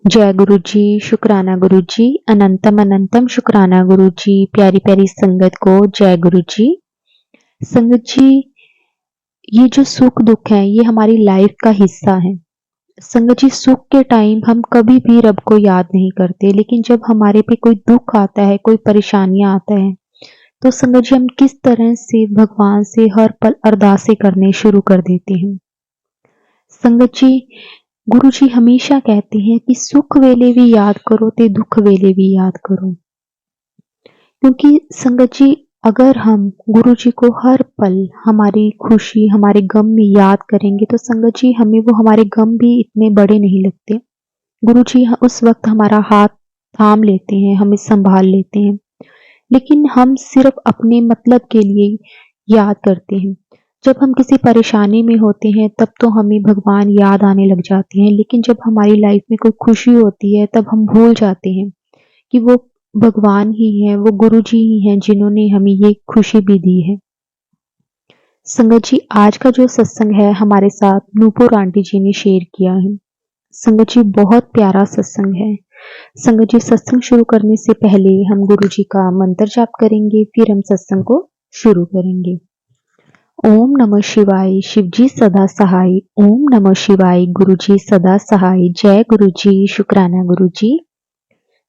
जय गुरु जी, शुक्राना गुरु जी, अनंतम अनंतम शुक्राना गुरु जी। प्यारी प्यारी संगत को जय गुरु जी। संगत जी, ये जो सुख दुख है ये हमारी लाइफ का हिस्सा है। संगत जी, सुख के टाइम हम कभी भी रब को याद नहीं करते, लेकिन जब हमारे पे कोई दुख आता है, कोई परेशानियां आता है, तो संगत जी हम किस तरह से भगवान से हर पल अरदासें करने शुरू कर देते हैं। संगत जी, गुरु जी हमेशा कहते हैं कि सुख वेले भी याद करो ते दुख वेले भी याद करो। क्योंकि संगत जी, अगर हम गुरु जी को हर पल हमारी खुशी हमारे गम में याद करेंगे तो संगत जी हमें वो हमारे गम भी इतने बड़े नहीं लगते। गुरु जी उस वक्त हमारा हाथ थाम लेते हैं, हमें संभाल लेते हैं, लेकिन हम सिर्फ अपने मतलब के लिए याद करते हैं। जब हम किसी परेशानी में होते हैं तब तो हमें भगवान याद आने लग जाते हैं, लेकिन जब हमारी लाइफ में कोई खुशी होती है तब हम भूल जाते हैं कि वो भगवान ही है, वो गुरु जी ही हैं जिन्होंने हमें ये खुशी भी दी है। संगत जी, आज का जो सत्संग है हमारे साथ नूपुर आंटी जी ने शेयर किया है। संगत जी, बहुत प्यारा सत्संग है। संगत जी, सत्संग शुरू करने से पहले हम गुरु जी का मंत्र जाप करेंगे, फिर हम सत्संग को शुरू करेंगे। ओम नमः शिवाय, शिवजी सदा सहाय। ओम नमः शिवाय, गुरु जी सदा सहाय। जय गुरु जी, शुक्राना गुरु जी।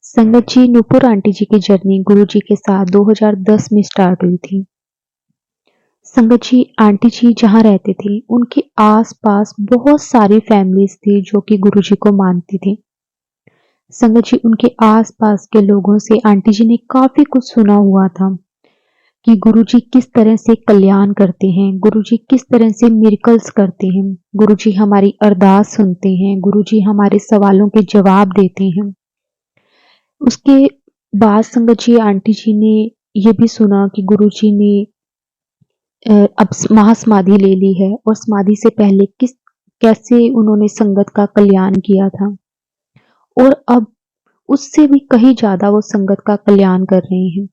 संगत जी, नूपुर आंटी जी की जर्नी गुरु जी के साथ 2010 में स्टार्ट हुई थी। संगत जी, आंटी जी जहाँ रहते थे उनके आस-पास बहुत सारी फैमिलीज थी जो कि गुरु जी को मानती थी। संगत जी, उनके आस-पास के लोगों से आंटी जी ने काफी कुछ सुना हुआ था कि गुरुजी किस तरह से कल्याण करते हैं, गुरुजी किस तरह से मिरेकल्स करते हैं, गुरुजी हमारी अरदास सुनते हैं, गुरुजी हमारे सवालों के जवाब देते हैं। उसके बाद संगत जी आंटी जी ने ये भी सुना कि गुरुजी ने अब महासमाधि ले ली है और समाधि से पहले कैसे उन्होंने संगत का कल्याण किया था और अब उससे भी कहीं ज्यादा वो संगत का कल्याण कर रहे हैं।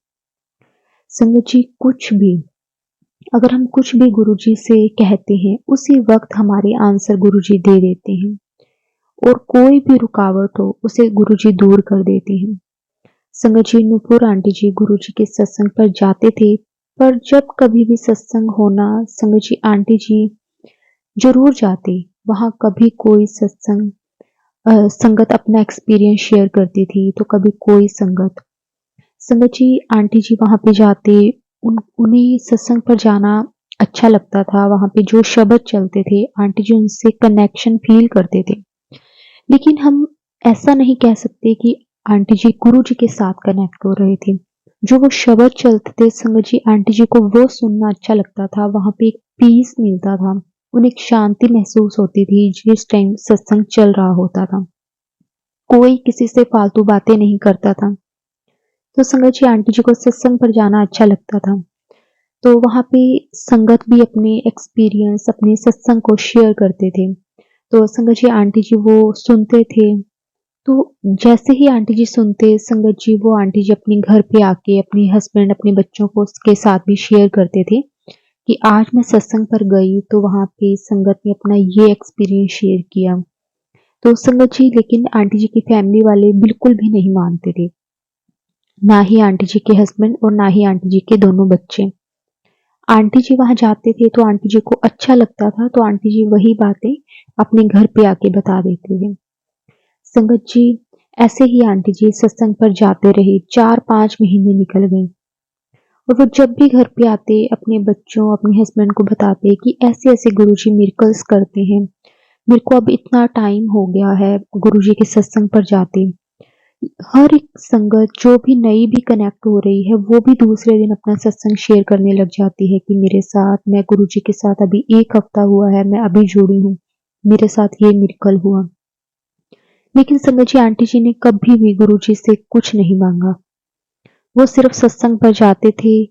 संगत जी, अगर हम कुछ भी गुरुजी से कहते हैं उसी वक्त हमारे आंसर गुरुजी दे देते हैं और कोई भी रुकावट हो उसे गुरुजी दूर कर देते हैं। संगत जी, नूपुर आंटी जी गुरुजी के सत्संग पर जाते थे, पर जब कभी भी सत्संग होना संगत जी आंटी जी जरूर जाते। वहां कभी कोई संगत अपना एक्सपीरियंस शेयर करती थी तो कभी कोई संगत जी आंटी जी वहां पे जाते। उन्हें सत्संग पर जाना अच्छा लगता था। वहां पे जो शब्द चलते थे आंटी जी उनसे कनेक्शन फील करते थे, लेकिन हम ऐसा नहीं कह सकते कि आंटी जी गुरु जी के साथ कनेक्ट हो रहे थे। जो वो शब्द चलते थे संगत जी आंटी जी को वो सुनना अच्छा लगता था। वहां पे एक पीस मिलता था, उन्हें एक शांति महसूस होती थी जिस टाइम सत्संग चल रहा होता था। कोई किसी से फालतू बातें नहीं करता था। तो संगत जी आंटी जी को सत्संग पर जाना अच्छा लगता था। तो वहां पे संगत भी अपने एक्सपीरियंस अपने सत्संग को शेयर करते थे। तो संगत जी आंटी जी वो सुनते थे। तो जैसे ही आंटी जी सुनते संगत जी वो आंटी जी अपने घर पे आके अपने हस्बैंड अपने बच्चों को उसके साथ भी शेयर करते थे कि आज मैं सत्संग पर गई तो वहां पे संगत ने अपना ये एक्सपीरियंस शेयर किया। तो संगत जी, लेकिन आंटी जी की फैमिली वाले बिल्कुल भी नहीं मानते थे, ना ही आंटी जी के हस्बैंड और ना ही आंटी जी के दोनों बच्चे। आंटी जी वहां जाते थे तो आंटी जी को अच्छा लगता था, तो आंटी जी वही बातें अपने घर पे आके बता देते थे। संगत जी, ऐसे ही आंटी जी सत्संग पर जाते रहे। 4-5 महीने निकल गए और वो जब भी घर पे आते अपने बच्चों अपने हस्बैंड को बताते कि ऐसे ऐसे गुरुजी मिरेकल्स करते हैं। मेरे को अब इतना टाइम हो गया है गुरुजी के सत्संग पर जाते। हर एक संगत जो भी नई भी कनेक्ट हो रही है वो भी दूसरे दिन अपना सत्संग शेयर करने लग जाती है कि मेरे साथ मैं गुरुजी के साथ अभी 1 हफ्ता हुआ है, मैं अभी जुड़ी हूँ, मेरे साथ ये मिरेकल हुआ। लेकिन संगत जी आंटी जी ने कभी भी गुरुजी से कुछ नहीं मांगा। वो सिर्फ सत्संग पर जाते थे,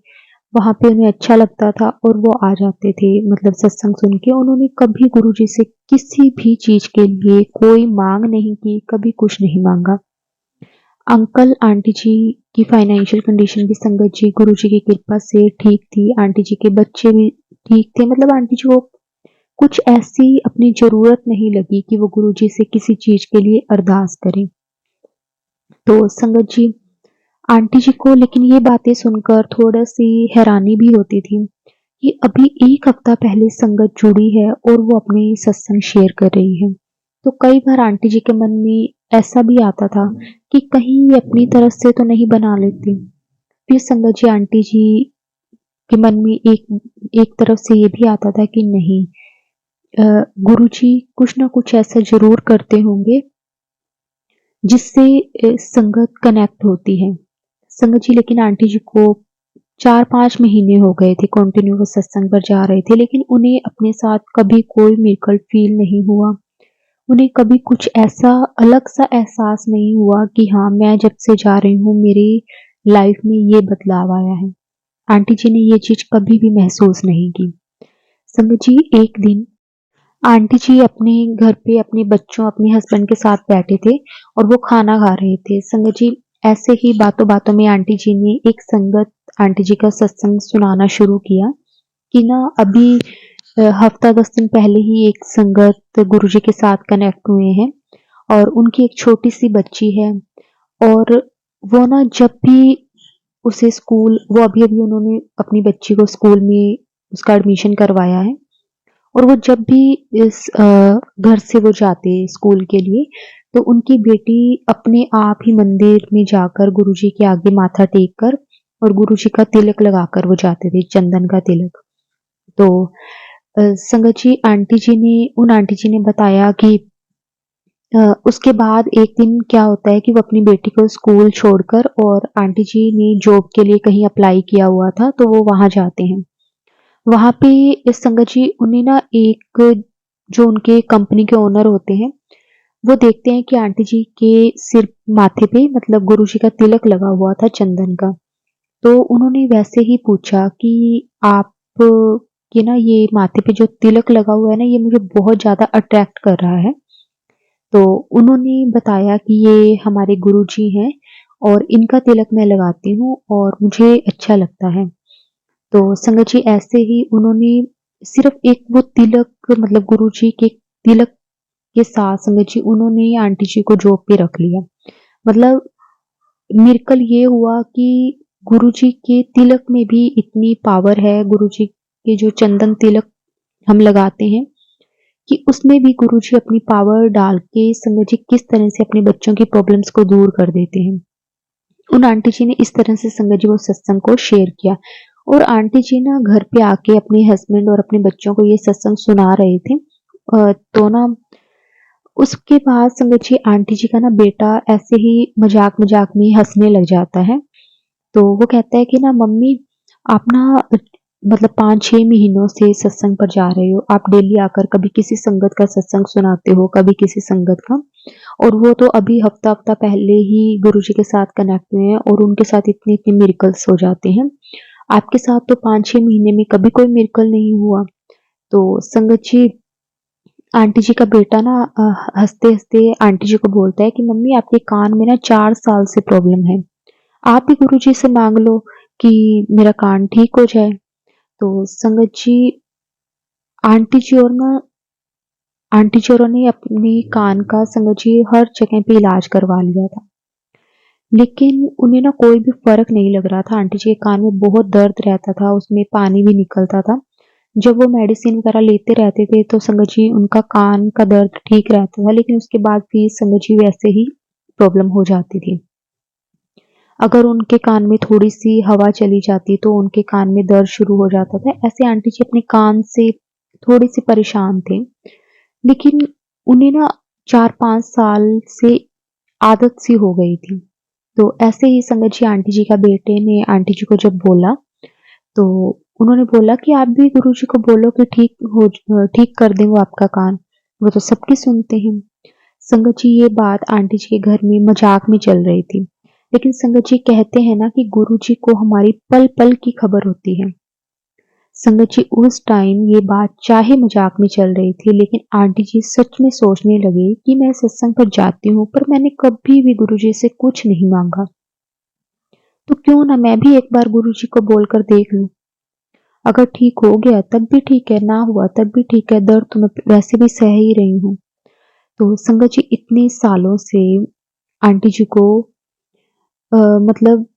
वहां पे उन्हें अच्छा लगता था और वो आ जाते थे। मतलब सत्संग सुन के उन्होंने कभी गुरुजी से किसी भी चीज के लिए कोई मांग नहीं की, कभी कुछ नहीं मांगा। अंकल आंटी जी की फाइनेंशियल कंडीशन भी संगत जी गुरुजी की कृपा से ठीक थी। आंटी जी के बच्चे भी ठीक थे। मतलब आंटी जी को कुछ ऐसी अपनी जरूरत नहीं लगी कि वो गुरुजी से किसी चीज के लिए अरदास करें। तो संगत जी, आंटी जी को लेकिन ये बातें सुनकर थोड़ा-सी हैरानी भी होती थी कि अभी 1 हफ्ता पहले संगत जुड़ी है और वो अपने सत्संग शेयर कर रही है। तो कई बार आंटी जी के मन में ऐसा भी आता था कि कहीं ये अपनी तरफ से तो नहीं बना लेती। फिर संगत जी, आंटी जी के मन में एक एक तरफ से ये भी आता था कि नहीं, गुरुजी कुछ ना कुछ ऐसा ज़रूर करते होंगे जिससे संगत कनेक्ट होती है। संगत जी, लेकिन आंटी जी को 4-5 महीने हो गए थे कंटिन्यू वो सत्संग पर जा रहे थे, लेकिन उन्हें अपने साथ कभी कोई मिरेकल फ़ील नहीं हुआ। उन्हें कभी कुछ ऐसा अलग-सा एहसास नहीं हुआ कि हाँ, मैं जब से जा रही हूँ मेरी लाइफ़ में ये बदलाव आया है। आंटी जी ने ये चीज़ कभी भी महसूस नहीं की। संगत जी, एक दिन आंटी जी अपने घर पे अपने बच्चों, अपने हस्बैंड के साथ बैठे थे और वो खाना खा रहे थे। संगत जी, ऐसे ही बातों-बातों में आंटी जी ने एक संगत आंटी जी का सत्संग सुनाना शुरू किया कि ना अभी हफ्ता 10 दिन पहले ही एक संगत गुरुजी के साथ कनेक्ट हुए हैं और उनकी एक छोटी-सी बच्ची है और वो ना जब भी उसे स्कूल वो अभी-अभी उन्होंने अपनी बच्ची को स्कूल में उसका एडमिशन करवाया है और वो जब भी इस घर से वो जाते स्कूल के लिए, तो उनकी बेटी अपने आप ही मंदिर में जाकर गुरुजी के आगे माथा टेक कर और गुरुजी का तिलक लगाकर वो जाते थे, चंदन का तिलक। तो संगत जी, उन आंटी जी ने बताया कि उसके बाद एक दिन क्या होता है कि वो अपनी बेटी को स्कूल छोड़कर और आंटी जी ने जॉब के लिए कहीं अप्लाई किया हुआ था, तो वो वहाँ जाते हैं। वहाँ पे इस संगत जी उन्हें ना एक जो उनके कंपनी के ओनर होते हैं, वो देखते हैं कि आंटी जी के सिर माथे पे मतलब गुरुजी का तिलक लगा हुआ था चंदन का। तो उन्होंने वैसे ही पूछा कि आप के ना ये माथे पे जो तिलक लगा हुआ है ना, ये मुझे बहुत ज़्यादा अट्रैक्ट कर रहा है। तो उन्होंने बताया कि ये हमारे गुरुजी हैं और इनका तिलक मैं लगाती हूँ और मुझे अच्छा लगता है। तो संगत जी, ऐसे ही उन्होंने सिर्फ़ एक वो तिलक मतलब गुरुजी के तिलक के साथ संगत जी उन्होंने आंटी जी को जॉब पे रख लिया। मतलब मिरेकल ये हुआ कि गुरुजी के तिलक में भी इतनी पावर है, गुरुजी के जो चंदन तिलक हम लगाते हैं कि उसमें भी गुरुजी अपनी पावर डाल के संगत जी किस तरह से अपने बच्चों की प्रॉब्लम्स को दूर कर देते हैं। उन आंटी जी ने इस तरह से संगत जी वो सत्संग को शेयर किया और आंटी जी ना घर पे आके अपने हस्बैंड और अपने बच्चों को ये सत्संग सुना रहे थे। तो ना उसके बाद संगत जी आंटी जी का ना बेटा ऐसे ही मजाक-मजाक में हँसने लग जाता है। तो वो कहता है कि ना मम्मी, आप ना मतलब 5-6 महीनों से सत्संग पर जा रहे हो। आप डेली आकर कभी किसी संगत का सत्संग सुनाते हो, कभी किसी संगत का और वो तो अभी हफ्ता-हफ्ता पहले ही गुरुजी के साथ कनेक्ट हुए हैं और उनके साथ इतने-इतने मिरेकल्स हो जाते हैं। आपके साथ तो 5-6 महीने में कभी कोई मिरेकल नहीं हुआ। तो संगत जी, आंटी जी का बेटा ना हँसते-हँसते आंटी जी को बोलता है कि मम्मी, आपके कान में ना 4 साल से प्रॉब्लम है। आप भी गुरुजी से माँग लो कि मेरा कान ठीक हो जाए। तो संगत जी, आंटी जी और ना आंटी जी और ने अपने कान का संगत जी हर जगह पे इलाज करवा लिया था। लेकिन उन्हें ना कोई भी फ़र्क नहीं लग रहा था। आंटी जी के कान में बहुत दर्द रहता था, उसमें पानी भी निकलता था। जब वो मेडिसिन वगैरह लेते रहते थे तो संगत जी उनका कान का दर्द ठीक रहता था, लेकिन उसके बाद भी संगत जी वैसे ही प्रॉब्लम हो जाती थी। अगर उनके कान में थोड़ी-सी हवा चली जाती तो उनके कान में दर्द शुरू हो जाता था। ऐसे आंटी जी अपने कान से थोड़े-से परेशान थे। लेकिन उन्हें ना 4-5 साल से आदत सी हो गई थी। तो ऐसे ही संगत जी आंटी जी का बेटे ने आंटी जी को जब बोला, तो उन्होंने बोला कि आप भी गुरुजी को बोलो कि ठीक कर दें वो आपका कान। वो तो सबकी सुनते हैं। संगत जी, ये बात आंटी जी के घर में मजाक में चल रही थी। लेकिन संगत जी कहते हैं ना कि गुरुजी को हमारी पल-पल की खबर होती है। संगत जी, उस टाइम ये बात चाहे मजाक में चल रही थी, लेकिन आंटी जी सच में सोचने लगे कि मैं सत्संग पर जाती हूँ पर मैंने कभी भी गुरुजी से कुछ नहीं माँगा। तो क्यों ना मैं भी एक बार गुरुजी को बोलकर देख लूँ। अगर ठीक हो गया तब भी ठीक है, ना हुआ तब भी ठीक है, दर्द तो मैं वैसे भी सह ही रही हूँ। तो संगत जी, इतने सालों से आंटी जी को मतलब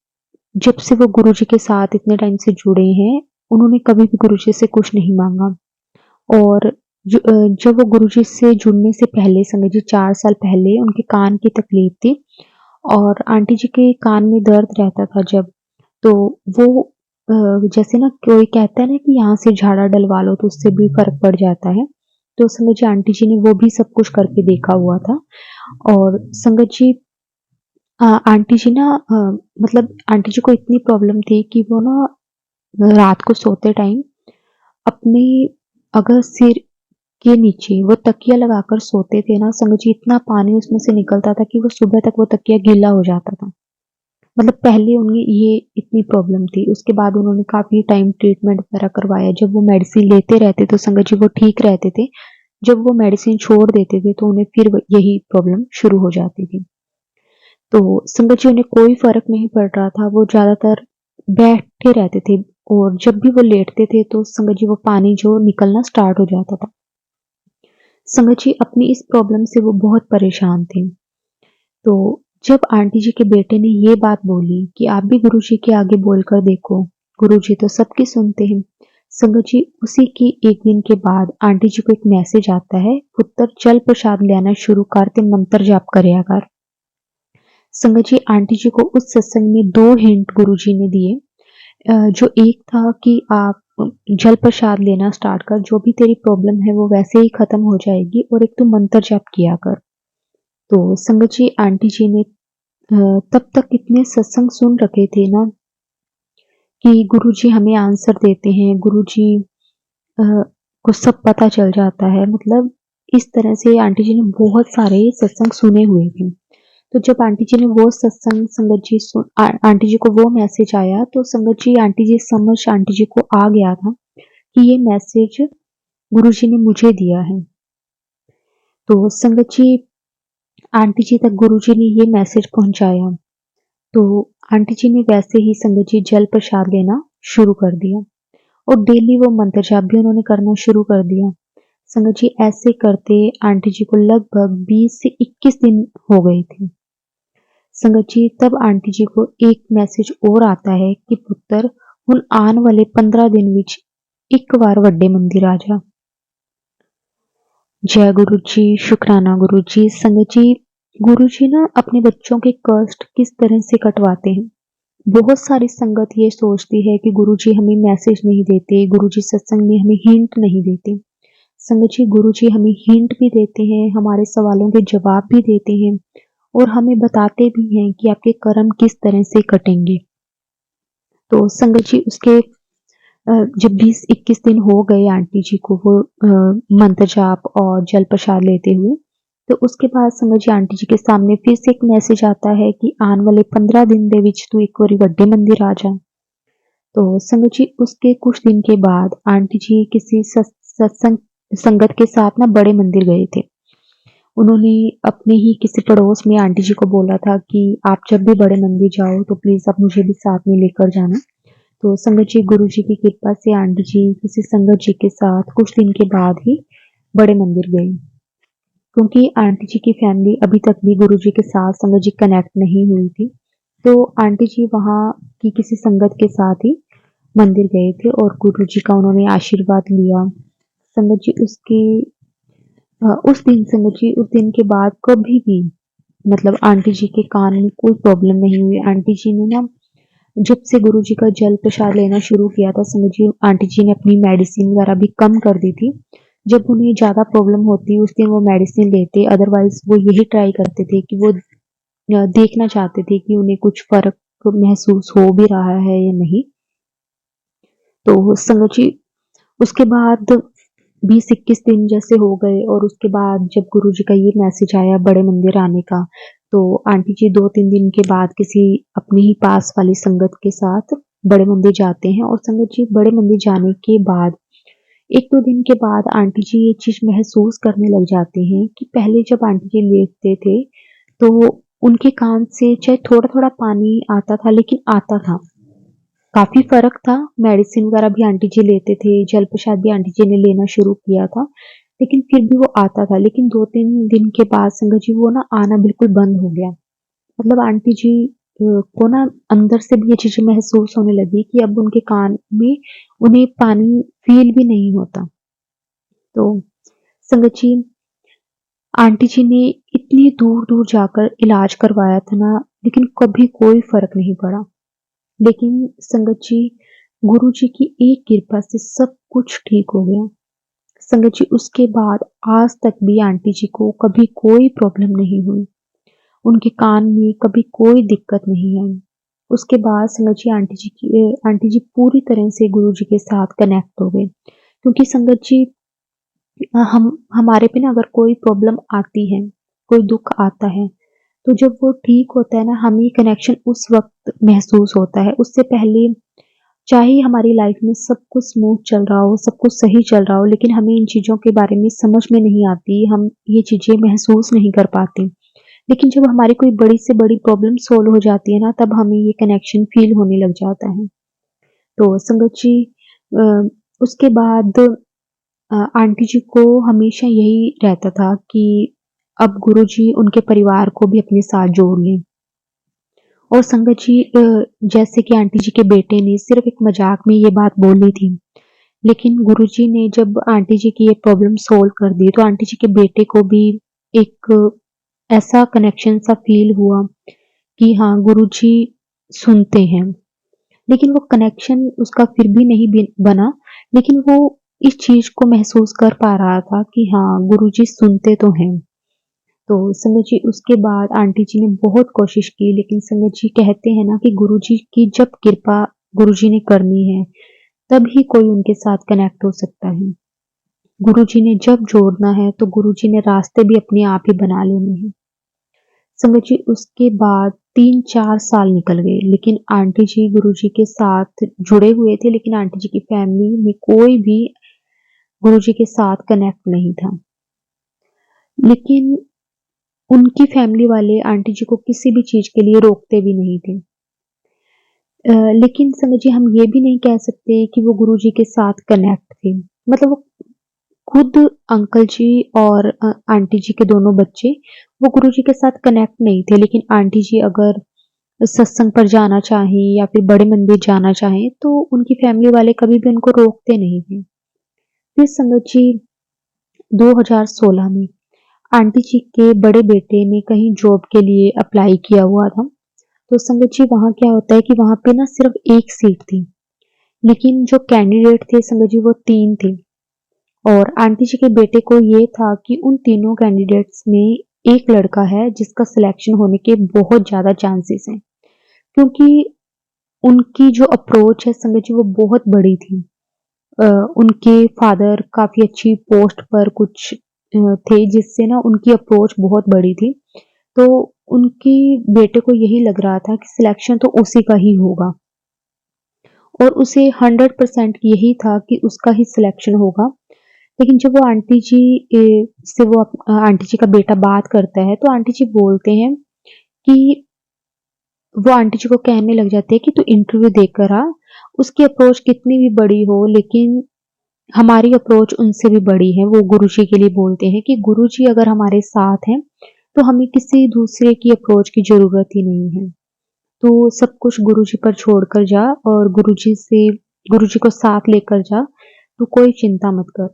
जब से वो गुरुजी के साथ इतने टाइम से जुड़े हैं, उन्होंने कभी भी गुरुजी से कुछ नहीं माँगा। और जब वो गुरुजी से जुड़ने से पहले संगत जी 4 साल पहले उनके कान की तकलीफ थी और आंटी जी के कान में दर्द रहता था जब, तो वो जैसे ना कोई कहता है ना कि यहाँ से झाड़ा डलवा लो तो उससे भी फ़र्क पड़ जाता है। तो संगत जी आंटी जी ने वो भी सब कुछ करके देखा हुआ था और संगत जी आंटी जी ना मतलब आंटी जी को इतनी प्रॉब्लम थी कि वो ना रात को सोते टाइम अपने अगर सिर के नीचे वो तकिया लगाकर सोते थे ना संगत जी, इतना पानी उसमें से निकलता था कि वो सुबह तक वो तकिया गीला हो जाता था। मतलब पहले उन्हें ये इतनी प्रॉब्लम थी, उसके बाद उन्होंने काफ़ी टाइम ट्रीटमेंट वगैरह करवाया। जब वो मेडिसिन लेते रहते तो संगत जी वो ठीक रहते थे। जब वो मेडिसिन छोड़ देते थे तो उन्हें फिर यही प्रॉब्लम शुरू हो जाती थी। तो संगत जी उन्हें कोई फ़र्क नहीं पड़ रहा था, वो ज़्यादातर बैठे रहते थे और जब भी वो लेटते थे तो संगत जी वो पानी जो निकलना स्टार्ट हो जाता था। संगत जी अपनी इस प्रॉब्लम से वो बहुत परेशान थे। तो जब आंटी जी के बेटे ने ये बात बोली कि आप भी गुरुजी के आगे बोलकर देखो, गुरुजी तो सबकी सुनते हैं। संगत जी उसी की एक दिन के बाद आंटी जी को एक मैसेज आता है, पुत्र जल प्रसाद लेना शुरू कर ते मंत्र जाप करया कर। संगत जी आंटी जी को उस सत्संग में 2 हिंट गुरुजी ने दिए। जो एक था कि आप जल प्रसाद लेना स्टार्ट कर, जो भी तेरी प्रॉब्लम है वो वैसे ही खत्म हो जाएगी और एक तू मंत्र जाप किया कर। तो संगत जी आंटी जी ने तब तक इतने सत्संग सुन रखे थे ना कि गुरुजी हमें आंसर देते हैं, गुरुजी अ, को सब पता चल जाता है। मतलब इस तरह से आंटी जी ने बहुत सारे सत्संग सुने हुए थे। तो जब आंटी जी ने वो सत्संग संगत जी आंटी जी को वो मैसेज आया तो संगत जी आंटी जी समझ आंटी जी को आ गया था कि ये मैसेज गुरुजी ने मुझे दिया है। तो संगत जी आंटी जी तक गुरुजी ने ये मैसेज पहुंचाया। तो आंटी जी ने वैसे ही संगत जी जल प्रसाद लेना शुरू कर दिया और डेली वो मंत्र जाप भी उन्होंने करना शुरू कर दिया। संगत जी ऐसे करते आंटी जी को लगभग 20 से 21 दिन हो गए थे। संगत जी तब आंटी जी को एक मैसेज और आता है कि पुत्र ਹੁਣ आने वाले 15 दिन विच एक बार वड्डे मंदिर आ जा। जय गुरु जी, शुक्राना गुरु जी। संगत जी गुरु जी ना अपने बच्चों के कष्ट किस तरह से कटवाते हैं। बहुत सारी संगत ये सोचती है कि गुरुजी हमें मैसेज नहीं देते, गुरुजी सत्संग में हमें हिंट नहीं देते। संगत जी गुरुजी हमें हिंट भी देते हैं, हमारे सवालों के जवाब भी देते हैं और हमें बताते भी हैं कि आपके कर्म किस तरह से कटेंगे। तो संगत जी उसके जब 20-21 दिन हो गए आंटी जी को वो मंत्र जाप और जल प्रसाद लेते हुए, तो उसके बाद संगत जी आंटी जी के सामने फिर से एक मैसेज आता है कि आने वाले 15 दिन दे विच तू एक बारी वड्डे मंदिर आ जा। तो संगत जी उसके कुछ दिन के बाद आंटी जी किसी सत्संग संगत के साथ ना बड़े मंदिर गए थे। उन्होंने अपने ही किसी पड़ोस में आंटी जी को बोला था कि आप जब भी बड़े मंदिर जाओ तो प्लीज़ आप मुझे भी साथ में लेकर जाना। तो संगत जी गुरु जी की कृपा से आंटी जी किसी संगत जी के साथ कुछ दिन के बाद ही बड़े मंदिर गई। क्योंकि आंटी जी की फैमिली अभी तक भी गुरु जी के साथ संगत जी कनेक्ट नहीं हुई थी। तो आंटी जी वहाँ की किसी संगत के साथ ही मंदिर गए थे और गुरु जी का उन्होंने आशीर्वाद लिया। संगत जी उस दिन संगत जी उस दिन के बाद कभी भी मतलब आंटी जी के कान में कोई प्रॉब्लम नहीं हुई। आंटी जी ने ना जब से गुरु जी का जल प्रसाद लेना शुरू किया था संगत जी आंटी जी ने अपनी मेडिसिन वगैरह भी कम कर दी थी। जब उन्हें ज़्यादा प्रॉब्लम होती उस दिन वो मेडिसिन लेते, अदरवाइज़ वो यही ट्राई करते थे कि वो देखना चाहते थे कि उन्हें कुछ फ़र्क महसूस हो भी रहा है या नहीं। तो संगत जी उसके बाद 20-21 दिन जैसे हो गए और उसके बाद जब गुरुजी का ये मैसेज आया बड़े मंदिर आने का, तो आंटी जी 2-3 दिन के बाद किसी अपनी ही पास वाली संगत के साथ बड़े मंदिर जाते हैं और संगत जी बड़े मंदिर जाने के बाद 1-2 दिन के बाद आंटी जी ये चीज़ महसूस करने लग जाते हैं कि पहले जब आंटी जी लेटते थे, तो उनके कान से चाहे थोड़ा-थोड़ा पानी आता था लेकिन आता था। काफ़ी फ़र्क था, मेडिसिन वगैरह भी आंटी जी लेते थे, जल प्रसाद भी आंटी जी ने लेना शुरू किया था, लेकिन फिर भी वो आता था। लेकिन 2-3 दिन के बाद संगत जी वो ना आना बिल्कुल बंद हो गया। मतलब आंटी जी को ना अंदर से भी ये चीज़ें महसूस होने लगी कि अब उनके कान में उन्हें पानी फ़ील भी नहीं होता। तो संगत जी, आंटी जी ने इतनी दूर-दूर जाकर इलाज करवाया था ना, लेकिन कभी कोई फ़र्क नहीं पड़ा। लेकिन संगत जी, गुरुजी की एक कृपा से सब कुछ ठीक हो गया। संगत जी, उसके बाद आज तक भी आंटी जी को कभी कोई प्रॉब्लम नहीं हुई। उनके कान में कभी कोई दिक्कत नहीं आई। उसके बाद संगत जी, आंटी जी पूरी तरह से गुरुजी के साथ कनेक्ट हो गए। क्योंकि संगत जी, हम हमारे पे ना अगर कोई प्रॉब्लम आती है, कोई दुःख आता है, तो जब वो ठीक होता है ना, हमें कनेक्शन उस वक़्त महसूस होता है। उससे पहले चाहे हमारी लाइफ में सब कुछ स्मूथ चल रहा हो, सब कुछ सही चल रहा हो, लेकिन हमें इन चीज़ों के बारे में समझ में नहीं आती, हम ये चीज़ें महसूस नहीं कर पाते। लेकिन जब हमारी कोई बड़ी से बड़ी प्रॉब्लम सॉल्व हो जाती है ना, तब हमें ये कनेक्शन फ़ील होने लग जाता है। तो संगत जी, अ, उसके बाद आंटी जी को हमेशा यही रहता था कि अब गुरुजी उनके परिवार को भी अपने साथ जोड़ लें। और संगत जी, जैसे कि आंटी जी के बेटे ने सिर्फ़ एक मज़ाक में ये बात बोली थी, लेकिन गुरुजी ने जब आंटी जी की ये प्रॉब्लम सॉल्व कर दी, तो आंटी जी के बेटे को भी एक ऐसा कनेक्शन सा फ़ील हुआ कि हाँ, गुरुजी सुनते हैं। लेकिन वो कनेक्शन उसका फिर भी नहीं बना, लेकिन वो इस चीज़ को महसूस कर पा रहा था कि हाँ, गुरुजी सुनते तो हैं। तो संगत जी, उसके बाद आंटी जी ने बहुत कोशिश की, लेकिन संगत जी कहते हैं ना कि गुरुजी की जब कृपा गुरुजी ने करनी है, तभी कोई उनके साथ कनेक्ट हो सकता है। गुरुजी ने जब जोड़ना है, तो गुरुजी ने रास्ते भी अपने आप ही बना लेने हैं। संगत जी, उसके बाद 3-4 साल निकल गए, लेकिन आंटी जी गुरुजी के साथ जुड़े हुए थे, लेकिन आंटी जी की फैमिली में कोई भी गुरुजी के साथ कनेक्ट नहीं था। लेकिन उनकी फैमिली वाले आंटी जी को किसी भी चीज़ के लिए रोकते भी नहीं थे। लेकिन संगत जी, हम ये भी नहीं कह सकते कि वो गुरुजी के साथ कनेक्ट थे। मतलब वो खुद अंकल जी और आंटी जी के दोनों बच्चे, वो गुरुजी के साथ कनेक्ट नहीं थे, लेकिन आंटी जी अगर सत्संग पर जाना चाहें या फिर बड़े मंदिर जाना चाहें, तो उनकी फैमिली वाले कभी भी उनको रोकते नहीं थे। फिर संगत जी, 2016 में आंटी जी के बड़े बेटे ने कहीं जॉब के लिए अप्लाई किया हुआ था। तो संगत जी, वहाँ क्या होता है कि वहाँ पे ना सिर्फ एक सीट थी, लेकिन जो कैंडिडेट थे संगत जी, वो 3 थे। और आंटी जी के बेटे को ये था कि उन तीनों कैंडिडेट्स में एक लड़का है जिसका सिलेक्शन होने के बहुत ज़्यादा चांसेस हैं। क्योंकि उनकी जो अप्रोच है संगत जी, वो बहुत बड़ी थी। अ, उनके फादर काफ़ी अच्छी पोस्ट पर कुछ थे, जिससे ना उनकी अप्रोच बहुत बड़ी थी। तो उनके बेटे को यही लग रहा था कि सिलेक्शन तो उसी का ही होगा, और उसे 100% यही था कि उसका ही सिलेक्शन होगा। लेकिन जब वो आंटी जी से वो आंटी जी का बेटा बात करता है, तो आंटी जी बोलते हैं कि वो आंटी जी को कहने लग जाते हैं कि तू इंटरव्यू देकर आ। उसकी अप्रोच कितनी भी बड़ी हो, लेकिन हमारी अप्रोच उनसे भी बड़ी है। वो गुरुजी के लिए बोलते हैं कि गुरुजी अगर हमारे साथ हैं, तो हमें किसी दूसरे की अप्रोच की ज़रूरत ही नहीं है। तो सब कुछ गुरुजी पर छोड़कर जा, और गुरुजी को साथ लेकर जा, तू कोई चिंता मत कर।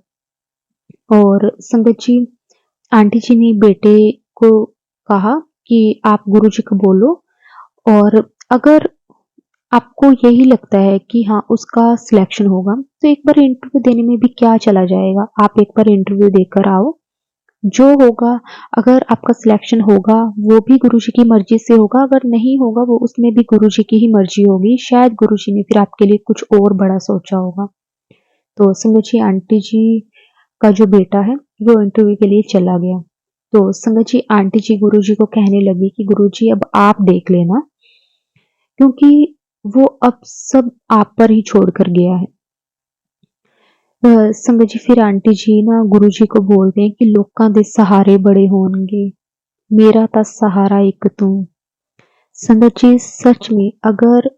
और संगत जी, आंटी जी ने बेटे को कहा कि आप गुरुजी को बोलो, और अगर आपको यही लगता है कि हाँ, उसका सिलेक्शन होगा, तो एक बार इंटरव्यू देने में भी क्या चला जाएगा? आप एक बार इंटरव्यू देकर आओ, जो होगा, अगर आपका सिलेक्शन होगा, वो भी गुरुजी की मर्ज़ी से होगा, अगर नहीं होगा, वो उसमें भी गुरुजी की ही मर्ज़ी होगी। शायद गुरुजी ने फिर आपके लिए कुछ और बड़ा सोचा होगा। तो संगत जी, आंटी जी का जो बेटा है, वो इंटरव्यू के लिए चला गया। तो संगत जी, आंटी जी गुरुजी को कहने लगी कि गुरुजी, अब आप देख लेना, क्योंकि वो अब सब आप पर ही छोड़कर गया है। संगत जी, फिर आंटी जी ना गुरुजी को बोलते हैं कि लोकां दे सहारे बड़े होणगे, मेरा तां सहारा एक तू। संगत जी, सच में अगर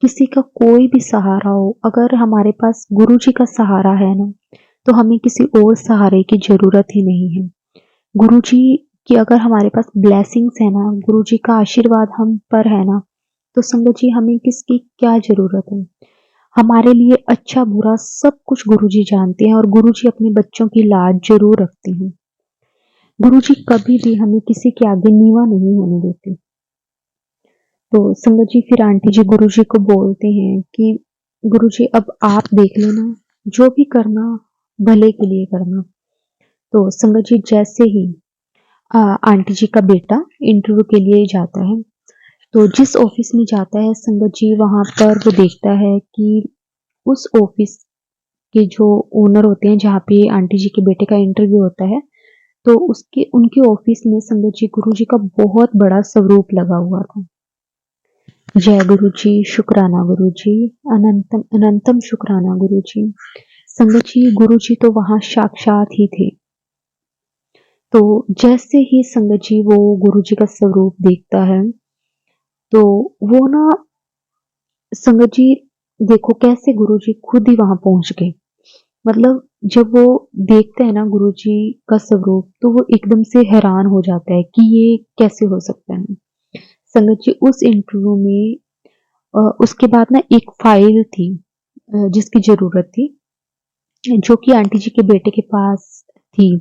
किसी का कोई भी सहारा हो, अगर हमारे पास गुरुजी का सहारा है ना, तो हमें किसी और सहारे की ज़रूरत ही नहीं है। गुरुजी कि अगर हमारे पास ब्लेसिंग्स है ना, गुरु जी का आशीर्वाद हम पर है ना, तो संगत जी हमें किसकी क्या जरूरत है। हमारे लिए अच्छा बुरा सब कुछ गुरु जी जानते हैं और गुरु जी अपने बच्चों की लाज जरूर रखते हैं। गुरु जी कभी भी हमें किसी के आगे नीवा नहीं होने देते। तो संगत जी फिर आंटी जी गुरु जी को बोलते हैं कि गुरु जी अब आप देख लेना, जो भी करना भले के लिए करना। तो संगत जी जैसे ही आंटी जी का बेटा इंटरव्यू के लिए जाता है, तो जिस ऑफिस में जाता है संगत जी वहां पर वो देखता है कि उस ऑफिस के जो ओनर होते हैं जहाँ पे आंटी जी के बेटे का इंटरव्यू होता है, तो उसके उनके ऑफिस में संगत जी गुरु जी का बहुत बड़ा स्वरूप लगा हुआ था। जय गुरु जी, शुक्राना गुरु जी, अनंतम अनंतम शुक्राना गुरु जी। संगत जी गुरु जी तो वहां साक्षात ही थे। तो जैसे ही संगत जी वो गुरु जी का स्वरूप देखता है, तो वो ना संगत जी देखो कैसे गुरु जी खुद ही वहां पहुंच गए। मतलब जब वो देखते हैं ना गुरु जी का स्वरूप, तो वो एकदम से हैरान हो जाता है कि ये कैसे हो सकता है। संगत जी उस इंटरव्यू में उसके बाद ना एक फाइल थी जिसकी जरूरत थी, जो कि आंटी जी के बेटे के पास थी,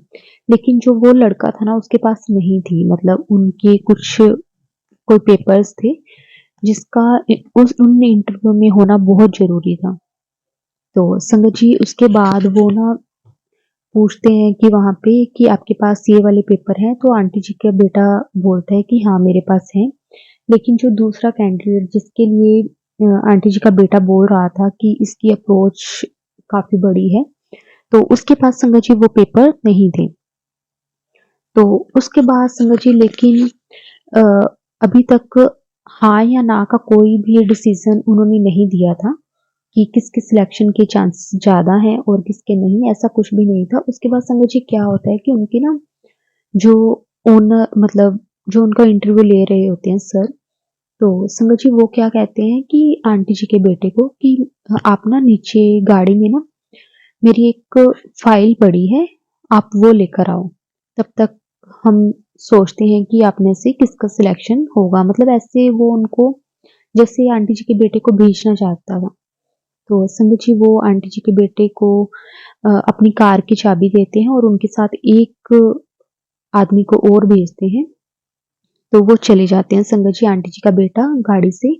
लेकिन जो वो लड़का था ना उसके पास नहीं थी। मतलब उनके कुछ कोई पेपर्स थे जिसका उस उन इंटरव्यू में होना बहुत जरूरी था। तो संगत जी उसके बाद वो ना पूछते हैं कि वहां पे कि आपके पास ये वाले पेपर हैं, तो आंटी जी का बेटा बोलता है कि हाँ मेरे पास है। लेकिन जो दूसरा कैंडिडेट जिसके लिए आंटी जी का बेटा बोल रहा था कि इसकी अप्रोच काफी बड़ी है, तो उसके पास संगत जी वो पेपर नहीं थे। तो उसके बाद संगत जी लेकिन अ, अभी तक हाँ या ना का कोई भी डिसीजन उन्होंने नहीं दिया था कि किसके सिलेक्शन के चांसेस ज्यादा हैं और किसके नहीं, ऐसा कुछ भी नहीं था। उसके बाद संगत जी क्या होता है कि उनके ना जो ओनर मतलब जो उनका इंटरव्यू ले रहे होते हैं सर, तो संगत जी वो क्या कहते हैं कि आंटी जी के बेटे को कि आप ना नीचे गाड़ी में ना मेरी एक फाइल पड़ी है, आप वो लेकर आओ, तब तक हम सोचते हैं कि आप में से किसका सिलेक्शन होगा। मतलब ऐसे वो उनको जैसे आंटी जी के बेटे को भेजना चाहता था। तो संगत जी वो आंटी जी के बेटे को अपनी कार की चाबी देते हैं और उनके साथ एक आदमी को और भेजते हैं। तो वो चले जाते हैं संगत जी आंटी जी का बेटा गाड़ी से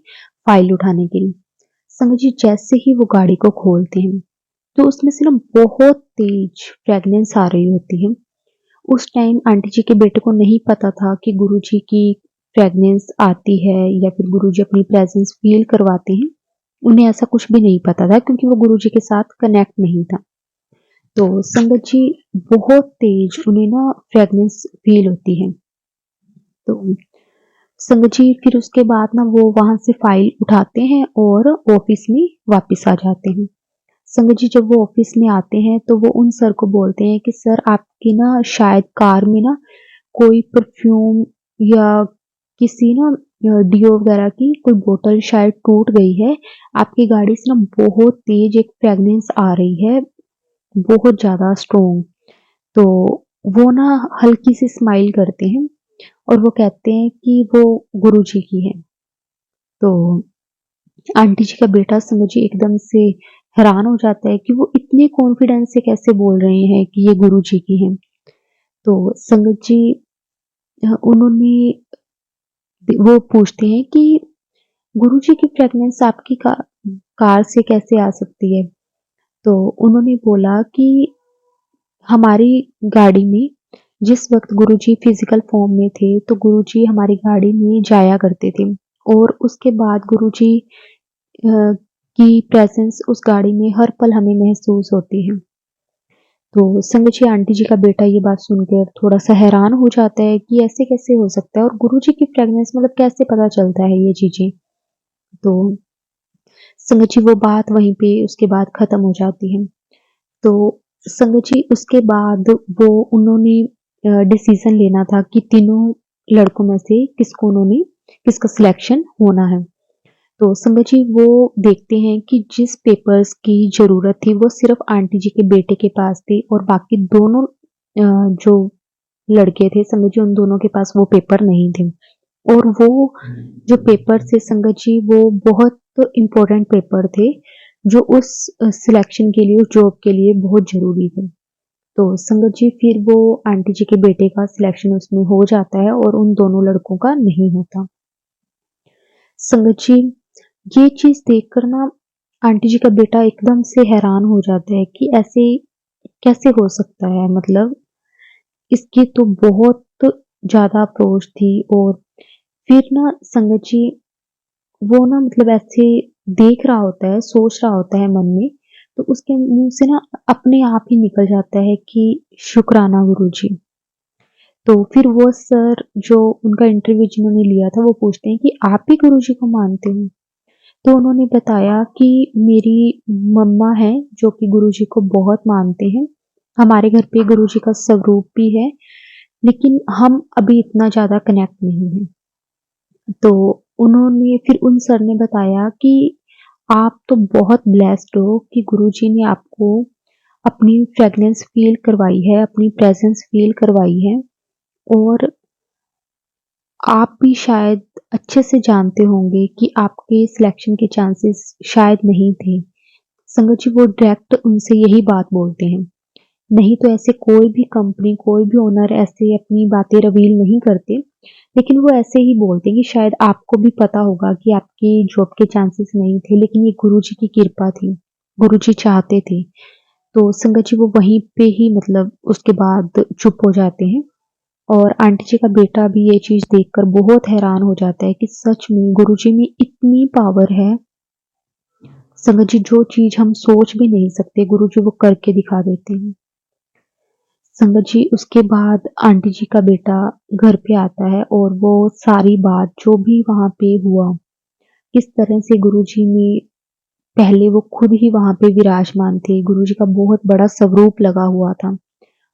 फाइल उठाने के लिए। संगत जी जैसे ही वो गाड़ी को खोलते हैं, तो उसमें से ना बहुत तेज फ्रेगनेंस आ रही होती है। उस टाइम आंटी जी के बेटे को नहीं पता था कि गुरु जी की फ्रेगनेंस आती है या फिर गुरु जी अपनी प्रेजेंस फील करवाते हैं। उन्हें ऐसा कुछ भी नहीं पता था क्योंकि वो गुरु जी के साथ कनेक्ट नहीं था। तो संगत जी बहुत तेज उन्हें ना फ्रेगनेंस फील होती है। तो संगत जी फिर उसके बाद ना वो वहां से फाइल उठाते हैं और ऑफिस में वापस आ जाते हैं। संगत जी जब वो ऑफिस में आते हैं तो वो उन सर को बोलते हैं कि सर आपकी ना शायद कार में ना कोई परफ्यूम या किसी ना डियो वगैरह की कोई बोतल शायद टूट गई है। आपकी गाड़ी से ना बहुत तेज एक फ्रेगनेंस आ रही है, बहुत ज्यादा स्ट्रोंग। तो वो ना हल्की सी स्माइल करते हैं और वो कहते हैं कि वो गुरु जी की है। तो आंटी जी का बेटा संगत जी एकदम से हैरान हो जाता है कि वो इतने कॉन्फिडेंस से कैसे बोल रहे हैं कि ये गुरु जी की है। तो संगत जी उन्होंने वो पूछते हैं कि गुरु जी की प्रेगनेंस आपकी कार से कैसे आ सकती है। तो उन्होंने बोला कि हमारी गाड़ी में जिस वक्त गुरुजी फिजिकल फॉर्म में थे तो गुरुजी हमारी गाड़ी में जाया करते थे और उसके बाद गुरुजी की प्रेजेंस उस गाड़ी में हर पल हमें महसूस होती है। तो संगत जी आंटी जी का बेटा ये बात सुनकर थोड़ा सा हैरान हो जाता है कि ऐसे कैसे हो सकता है और गुरुजी की प्रेगनेंस मतलब कैसे पता चलता है ये चीजें। तो संगत जी वो बात वहीं पे उसके बाद खत्म हो जाती है। तो संगत जी उसके बाद वो उन्होंने डिसीजन लेना था कि तीनों लड़कों में से किसका सिलेक्शन होना है। तो संगत जी वो देखते हैं कि जिस पेपर्स की जरूरत थी वो सिर्फ आंटी जी के बेटे के पास थी और बाकी दोनों जो लड़के थे संगत जी, उन दोनों के पास वो पेपर नहीं थे। और वो जो पेपर थे संगत जी, वो बहुत इम्पोर्टेंट पेपर थे, जो उस सिलेक्शन के लिए, उस जॉब के लिए बहुत ज़रूरी थे। तो संगत जी फिर वो आंटी जी के बेटे का सिलेक्शन उसमें हो जाता है और उन दोनों लड़कों का नहीं होता। संगत जी ये चीज़ देखकर ना आंटी जी का बेटा एकदम से हैरान हो जाता है कि ऐसे कैसे हो सकता है, मतलब इसकी तो बहुत ज़्यादा अप्रोच थी। और फिर ना संगत जी वो ना मतलब ऐसे देख रहा होता है, सोच रहा होता है मन में, तो उसके मुँह से ना अपने आप ही निकल जाता है कि शुक्राना गुरुजी। तो फिर वो सर जो उनका इंटरव्यू जिन्होंने लिया था, वो पूछते हैं कि आप भी गुरुजी को मानते हो? तो उन्होंने बताया कि मेरी मम्मा हैं जो कि गुरुजी को बहुत मानते हैं। हमारे घर पे गुरुजी का स्वरूप भी है, लेकिन हम अभी इतना ज़्यादा कनेक्ट नहीं हैं। तो उन्होंने फिर उन सर ने बताया कि आप तो बहुत ब्लेस्ड हो कि गुरुजी ने आपको अपनी फ्रेग्रेंस फ़ील करवाई है, अपनी प्रेज़ेंस फ़ील करवाई है। और आप भी शायद अच्छे से जानते होंगे कि आपके सिलेक्शन के चांसेस शायद नहीं थे। संगत जी वो डायरेक्ट उनसे यही बात बोलते हैं। नहीं तो ऐसे कोई भी कंपनी, कोई भी ओनर ऐसे अपनी बातें रिवील नहीं करते। लेकिन वो ऐसे ही बोलते हैं कि शायद आपको भी पता होगा कि आपकी जॉब के चांसेस नहीं थे, लेकिन ये गुरुजी की कृपा थी। गुरुजी चाहते थे। तो संगत जी वो वहीं पे ही मतलब उसके बाद चुप हो जाते हैं। और आंटी जी का बेटा भी ये चीज़ देखकर बहुत हैरान हो जाता है कि सच में गुरुजी में इतनी पावर है। संगत जी जो चीज़ हम सोच भी नहीं सकते, गुरुजी वो करके दिखा देते हैं। संगत जी उसके बाद आंटी जी का बेटा घर पे आता है और वो सारी बात जो भी वहाँ पे हुआ, किस तरह से गुरुजी ने पहले वो खुद ही वहाँ पे विराजमान थे, गुरुजी का बहुत बड़ा स्वरूप लगा हुआ था।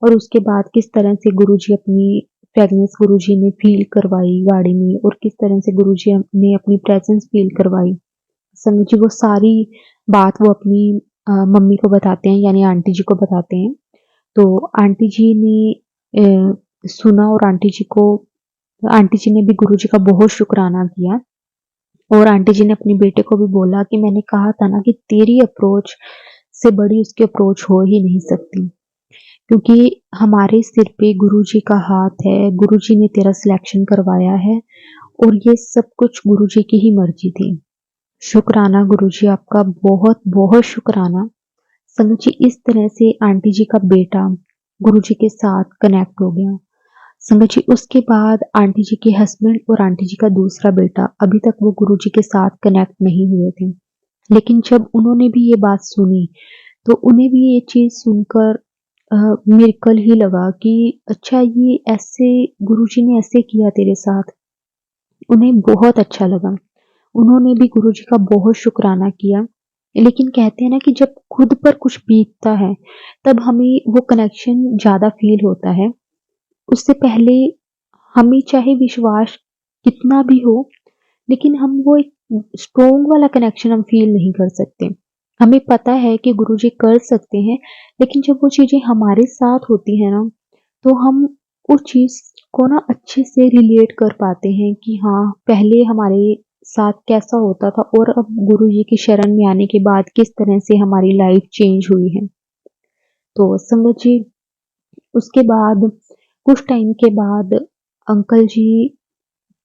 और उसके बाद किस तरह से गुरुजी अपनी प्रेज़ेंस गुरुजी ने फ़ील करवाई गाड़ी में, और किस तरह से गुरुजी ने अपनी प्रेज़ेंस फ़ील करवाई। संगत जी वो सारी बात वो अपनी मम्मी को बताते हैं, यानी आंटी जी को बताते हैं। तो आंटी जी ने सुना और आंटी जी ने भी गुरुजी का बहुत शुक्राना किया। और आंटी जी ने अपने बेटे को भी बोला कि मैंने कहा था ना कि तेरी अप्रोच से बड़ी उसकी अप्रोच हो ही नहीं सकती, क्योंकि हमारे सिर पे गुरुजी का हाथ है, गुरुजी ने तेरा सिलेक्शन करवाया है और ये सब कुछ गुरुजी की ही मर्जी थी। शुक्राना गुरुजी, आपका बहुत बहुत शुक्राना। संगत जी इस तरह से आंटी जी का बेटा गुरुजी के साथ कनेक्ट हो गया। संगत जी उसके बाद आंटी जी के हस्बैंड और आंटी जी का दूसरा बेटा, अभी तक वो गुरुजी के साथ कनेक्ट नहीं हुए थे। लेकिन जब उन्होंने भी ये बात सुनी, तो उन्हें भी ये चीज़ सुनकर मिरेकल ही लगा कि अच्छा ये ऐसे गुरुजी ने ऐसे किया तेरे साथ। उन्हें बहुत अच्छा लगा। उन्होंने भी गुरुजी का बहुत शुक्राना किया। लेकिन कहते हैं ना कि जब खुद पर कुछ बीतता है, तब हमें वो कनेक्शन ज़्यादा फ़ील होता है। उससे पहले हमें चाहे विश्वास कितना भी हो, लेकिन हम वो एक स्ट्रॉन्ग वाला कनेक्शन हम फ़ील नहीं कर सकते। हमें पता है कि गुरुजी कर सकते हैं, लेकिन जब वो चीज़ें हमारे साथ होती हैं ना, तो हम उस चीज़ को ना अच्छे से रिलेट कर पाते हैं कि हाँ, पहले हमारे साथ कैसा होता था और अब गुरुजी की शरण में आने के बाद किस तरह से हमारी लाइफ़ चेंज हुई है। तो संगत जी उसके बाद कुछ टाइम के बाद अंकल जी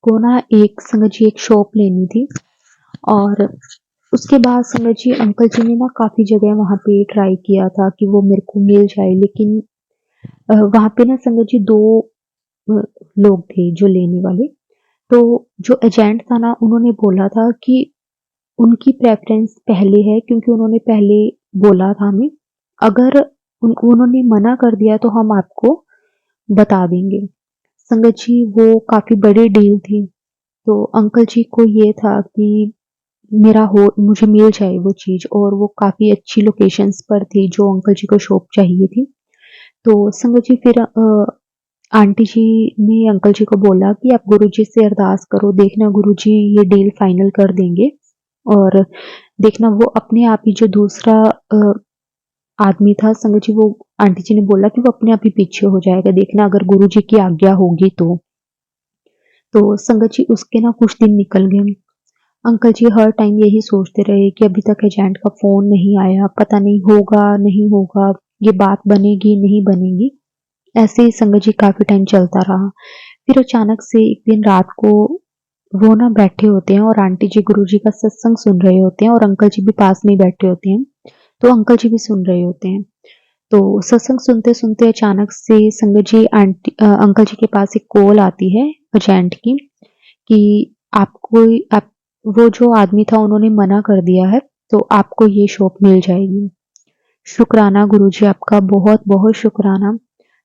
को ना एक संगत जी एक शॉप लेनी थी। और उसके बाद संगत जी अंकल जी ने ना काफ़ी जगह वहाँ पे ट्राई किया था कि वो मेरे को मिल जाए, लेकिन वहाँ पे ना संगत जी 2 अ, लोग थे जो लेने वाले। तो जो एजेंट था ना उन्होंने बोला था कि उनकी प्रेफ़रेंस पहले है, क्योंकि उन्होंने पहले बोला था हमें। अगर उन्होंने मना कर दिया तो हम आपको बता देंगे। संगत जी वो काफ़ी बड़ी डील थी, तो अंकल जी को ये था कि मुझे मिल जाए वो चीज़, और वो काफ़ी अच्छी लोकेशंस पर थी जो अंकल जी को शॉप चाहिए थी। तो संगत जी फिर आंटी जी ने अंकल जी को बोला कि आप गुरुजी से अरदास करो, देखना गुरुजी ये डील फाइनल कर देंगे। और देखना वो अपने आप ही जो दूसरा आदमी था संगत जी, वो आंटी जी ने बोला कि वो अपने आप ही पीछे हो जाएगा, देखना अगर गुरुजी की आज्ञा होगी तो संगत जी उसके ना कुछ दिन निकल गए। अंकल जी हर टाइम यही सोचते रहे कि अभी तक एजेंट का फोन नहीं आया, पता नहीं होगा नहीं होगा, ये बात बनेगी नहीं बनेगी। ऐसे ही संगत जी काफी टाइम चलता रहा। फिर अचानक से एक दिन रात को वो ना बैठे होते हैं और आंटी जी गुरुजी का सत्संग सुन रहे होते हैं और अंकल जी भी पास में ही बैठे होते हैं। तो अंकल जी भी सुन रहे होते हैं। तो सत्संग सुनते सुनते अचानक से संगत जी अंकल जी के पास एक कॉल आती है एजेंट की कि आपको आप वो जो आदमी था उन्होंने मना कर दिया है, तो आपको ये शॉप मिल जाएगी। शुक्राना गुरुजी, आपका बहुत बहुत शुक्राना।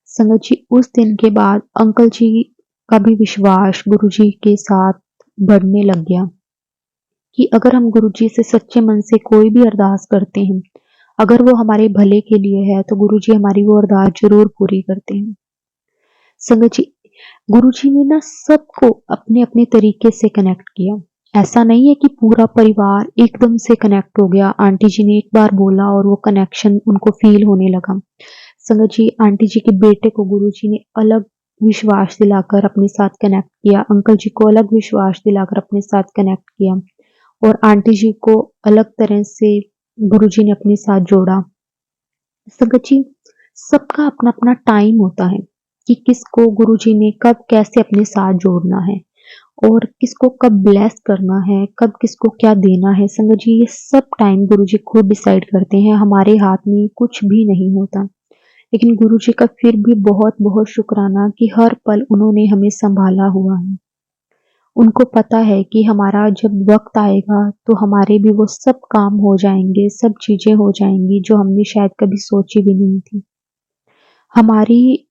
संगत जी उस दिन के बाद अंकल जी का भी विश्वास गुरुजी के साथ बढ़ने लग गया कि अगर हम गुरुजी से सच्चे मन से कोई भी अरदास करते हैं, अगर वो हमारे भले के लिए है तो गुरुजी हमारी वो अरदास जरूर पूरी करते हैं। संगत जी गुरुजी ने ना सबको अपने अपने तरीके से कनेक्ट किया। ऐसा नहीं है कि पूरा परिवार एकदम से कनेक्ट हो गया। आंटी जी ने एक बार बोला और वो कनेक्शन उनको फील होने लगा। संगत जी आंटी जी के बेटे को गुरुजी ने अलग विश्वास दिलाकर अपने साथ कनेक्ट किया, अंकल जी को अलग विश्वास दिलाकर अपने साथ कनेक्ट किया और आंटी जी को अलग तरह से गुरुजी ने अपने साथ जोड़ा। संगत जी सबका अपना अपना टाइम होता है कि किसको गुरुजी ने कब कैसे अपने साथ जोड़ना है और किसको कब ब्लेस करना है, कब किसको क्या देना है। संगत जी ये सब टाइम गुरुजी खुद डिसाइड करते हैं, हमारे हाथ में कुछ भी नहीं होता। लेकिन गुरुजी का फिर भी बहुत बहुत शुक्राना कि हर पल उन्होंने हमें संभाला हुआ है। उनको पता है कि हमारा जब वक्त आएगा तो हमारे भी वो सब काम हो जाएंगे, सब चीजें हो जाएंगी जो हमने शायद कभी सोची भी नहीं थी। हमारी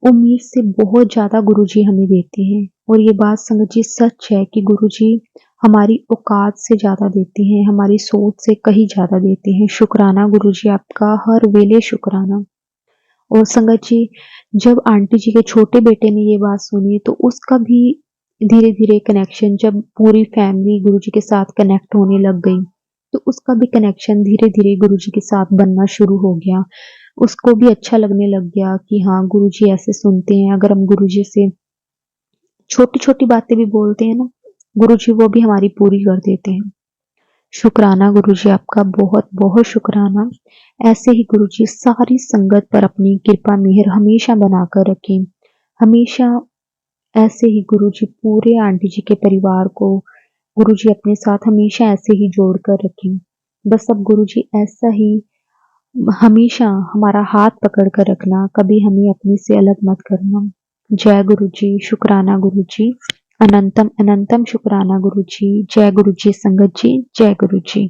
उम्मीद से बहुत ज्यादा गुरुजी हमें देते हैं और ये बात संगत जी सच है कि गुरुजी हमारी औकात से ज्यादा देते हैं, हमारी सोच से कहीं ज्यादा देते हैं। शुक्राना गुरुजी, आपका हर वेले शुक्राना। और संगत जी जब आंटी जी के छोटे बेटे ने ये बात सुनी तो उसका भी धीरे धीरे कनेक्शन, जब पूरी फैमिली गुरुजी के साथ कनेक्ट होने लग गई तो उसका भी कनेक्शन धीरे धीरे गुरुजी के साथ बनना शुरू हो गया। उसको भी अच्छा लगने लग गया कि हाँ गुरुजी ऐसे सुनते हैं, अगर हम गुरुजी से छोटी छोटी बातें भी बोलते हैं ना, गुरुजी वो भी हमारी पूरी कर देते हैं। शुक्राना गुरुजी, आपका बहुत बहुत शुक्राना। ऐसे ही गुरुजी सारी संगत पर अपनी कृपा मेहर हमेशा बनाकर रखें। हमेशा ऐसे ही गुरुजी पूरे आंटी जी के परिवार को गुरुजी अपने साथ हमेशा ऐसे ही जोड़ कर रखें। बस अब गुरुजी ऐसा ही हमेशा हमारा हाथ पकड़ कर रखना, कभी हमें अपने से अलग मत करना। जय गुरुजी, शुक्राना गुरुजी, अनंतम अनंतम शुक्राना गुरुजी। जय गुरुजी संगत जी, जय गुरुजी।